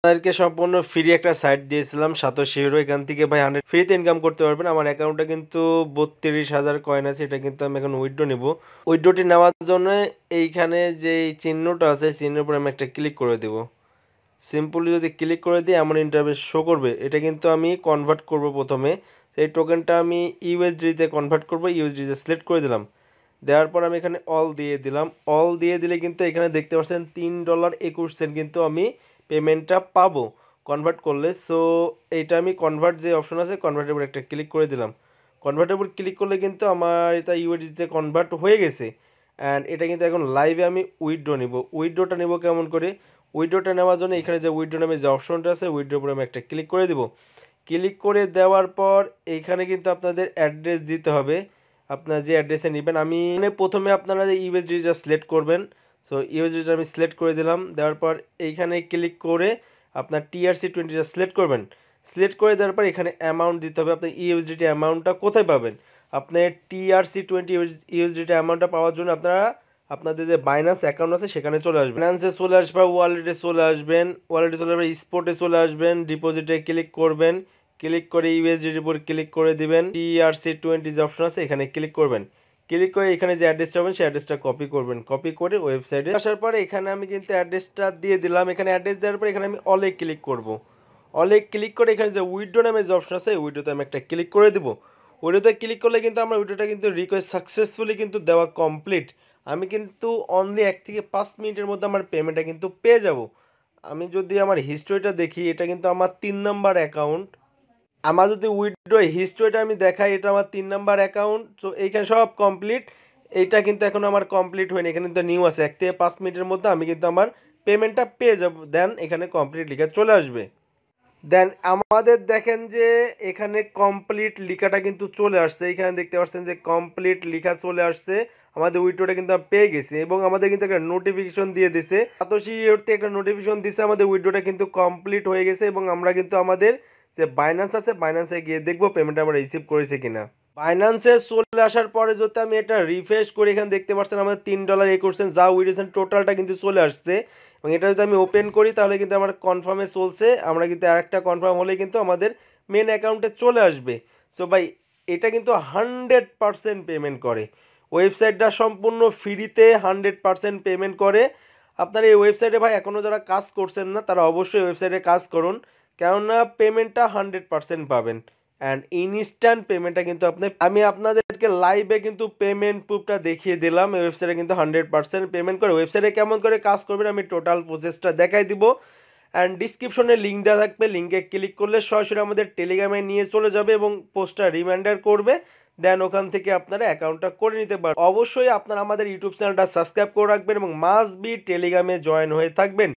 আপনাদেরকে সম্পূর্ণ ফ্রি একটা সাইট দিয়েছিলাম সাতোশি ইউরো। এখান থেকে ভাই 100 ফ্রিতে ইনকাম করতে পারবেন। আমার অ্যাকাউন্টে কিন্তু 32,000 কয়েন আছে। এটা কিন্তু আমি এখন উইথড্র নিব। উইথড্রটি নেওয়ার জন্য এইখানে যে চিহ্নটা আছে চিহ্নের উপর আমি একটা ক্লিক করে দেব। সিম্পলি যদি ক্লিক করে দিই এমন ইন্টারফেস শো করবে। এটা কিন্তু আমি কনভার্ট করব প্রথমে। সেই টোকেনটা আমি ইউএসডিতে কনভার্ট করব। ইউএসডিতে সিলেক্ট করে দিলাম। দেওয়ার পর আমি এখানে অল দিয়ে দিলাম। অল দিয়ে দিলে কিন্তু এখানে দেখতে পাচ্ছেন $3.21 কিন্তু আমি পেমেন্টটা পাবো কনভার্ট করলে। সো এইটা আমি কনভার্ট যে অপশন আছে কনভার্টের উপর একটা ক্লিক করে দিলাম। কনভার্টের উপর ক্লিক করলে কিন্তু আমার এটা ইউএসডিতে কনভার্ট হয়ে গেছে। অ্যান্ড এটা কিন্তু এখন লাইভে আমি উইথড্র নিব। উইথড্রটা নিব কেমন করে? উইথড্রটা নেওয়ার জন্য এখানে যে উইথড্র নামে যে অপশনটা আছে উইথড্রর উপর আমি একটা ক্লিক করে দিব। ক্লিক করে দেওয়ার পর এইখানে কিন্তু আপনাদের অ্যাড্রেস দিতে হবে। আপনার যে অ্যাড্রেসে নেবেন আমি প্রথমে আপনারা যে ইউএসডিটা সিলেক্ট করবেন। সো ইউএসডিটা আমি সিলেক্ট করে দিলাম। দেওয়ার পর এইখানে ক্লিক করে আপনার TRC20টা সিলেক্ট করবেন। সিলেক্ট করে দেওয়ার পর এখানে অ্যামাউন্ট দিতে হবে। আপনার ইউএসডিটি অ্যামাউন্টটা কোথায় পাবেন? আপনার TRC20 ইউএসডিটি অ্যামাউন্টটা পাওয়ার জন্য আপনারা আপনাদের যে বাইন্যান্স অ্যাকাউন্ট আছে সেখানে চলে আসবেন। বাইন্যান্সে চলে আসবে, ওয়ালেটে চলে আসবেন, ওয়ালেটে চলে আসবেন, স্পটে চলে আসবেন, ডিপোজিটে ক্লিক করবেন। ক্লিক করে ইউএসডিটির উপর ক্লিক করে দিবেন। TRC20 যে অপশন আছে এখানে ক্লিক করবেন। ক্লিক করে এখানে যে অ্যাড্রেসটা পাবেন সেই অ্যাড্রেসটা কপি করবেন। কপি করে ওয়েবসাইটে আসার পরে এখানে আমি কিন্তু অ্যাড্রেসটা দিয়ে দিলাম। এখানে অ্যাড্রেস দেওয়ার পর এখানে আমি অলে ক্লিক করব। অলে ক্লিক করে এখানে যে উইথড্র নামে যে অপশন আছে উইথড্রতে আমি একটা ক্লিক করে দেবো। উইথড্রতে ক্লিক করলে কিন্তু আমার উইথড্রটা কিন্তু রিকোয়েস্ট সাকসেসফুলি কিন্তু দেওয়া কমপ্লিট। আমি কিন্তু অনলি 1 থেকে 5 মিনিটের মধ্যে আমার পেমেন্টটা কিন্তু পেয়ে যাব। আমি যদি আমার হিস্ট্রিটা দেখি এটা কিন্তু আমার 3 নাম্বার অ্যাকাউন্ট। আমার যদি উইথড্র হিস্ট্রিটা আমি দেখাই এটা আমার 3 নাম্বার অ্যাকাউন্ট। সো এইখানে সব কমপ্লিট। এইটা কিন্তু এখন আমার কমপ্লিট হয়নি। এখানে কিন্তু নিউ আছে 1 থেকে 5 মিনিটের মধ্যে আমি কিন্তু আমার পেমেন্টটা পেয়ে যাব। দেন এখানে কমপ্লিট লিখে চলে আসবে। দেন আমাদের দেখেন যে এখানে কমপ্লিট লেখাটা কিন্তু চলে আসছে। এখানে দেখতে পাচ্ছেন যে কমপ্লিট লেখা চলে আসছে। আমাদের উইথড্রটা কিন্তু পেয়ে গেছি এবং আমাদের কিন্তু একটা নোটিফিকেশন দিয়ে দিছে। সাতোশি ইউরোতে একটা নোটিফিকেশন দিছে আমাদের উইথড্রটা কিন্তু কমপ্লিট হয়ে গেছে এবং আমরা কিন্তু আমাদের যে বাইন্যান্স আছে বাইন্যান্সে গিয়ে দেখবো পেমেন্টটা আমরা রিসিভ করেছি কিনা। বাইন্যান্সে চলে আসার পরে যদি আমি এটা রিফ্রেশ করি এখানে দেখতে পাচ্ছেন আমাদের $3.21 যা উইথড্র টোটালটা কিন্তু চলে আসছে। এবং এটা যদি আমি ওপেন করি তাহলে কিন্তু আমার কনফার্মে চলছে। আমরা কিন্তু আরেকটা কনফার্ম হলে কিন্তু আমাদের মেন অ্যাকাউন্টে চলে আসবে। সো ভাই এটা কিন্তু 100% পেমেন্ট করে। ওয়েবসাইটটা সম্পূর্ণ ফ্রিতে 100% পেমেন্ট করে। আপনার এই ওয়েবসাইটে ভাই এখনও যারা কাজ করছেন না তারা অবশ্যই ওয়েবসাইটে কাজ করুন, কেননা পেমেন্টটা 100% পাবেন। অ্যান্ড ইনস্ট্যান্ট পেমেন্টটা কিন্তু আমি আপনাদেরকে লাইভে কিন্তু পেমেন্ট প্রুফটা দেখিয়ে দিলাম। এই ওয়েবসাইটে কিন্তু 100% পেমেন্ট করে। ওয়েবসাইটে কেমন করে কাজ করবেন আমি টোটাল প্রসেসটা দেখাই দিব। অ্যান্ড ডিসক্রিপশনে লিঙ্ক দেওয়া থাকবে, লিঙ্কে ক্লিক করলে সরাসরি আমাদের টেলিগ্রামে নিয়ে চলে যাবে এবং পোস্টটা রিমাইন্ডার করবে। দেন ওখান থেকে আপনারা অ্যাকাউন্টটা করে নিতে পারবেন। অবশ্যই আপনারা আমাদের ইউটিউব চ্যানেলটা সাবস্ক্রাইব করে রাখবেন এবং মাস্ট বি টেলিগ্রামে জয়েন হয়ে থাকবেন।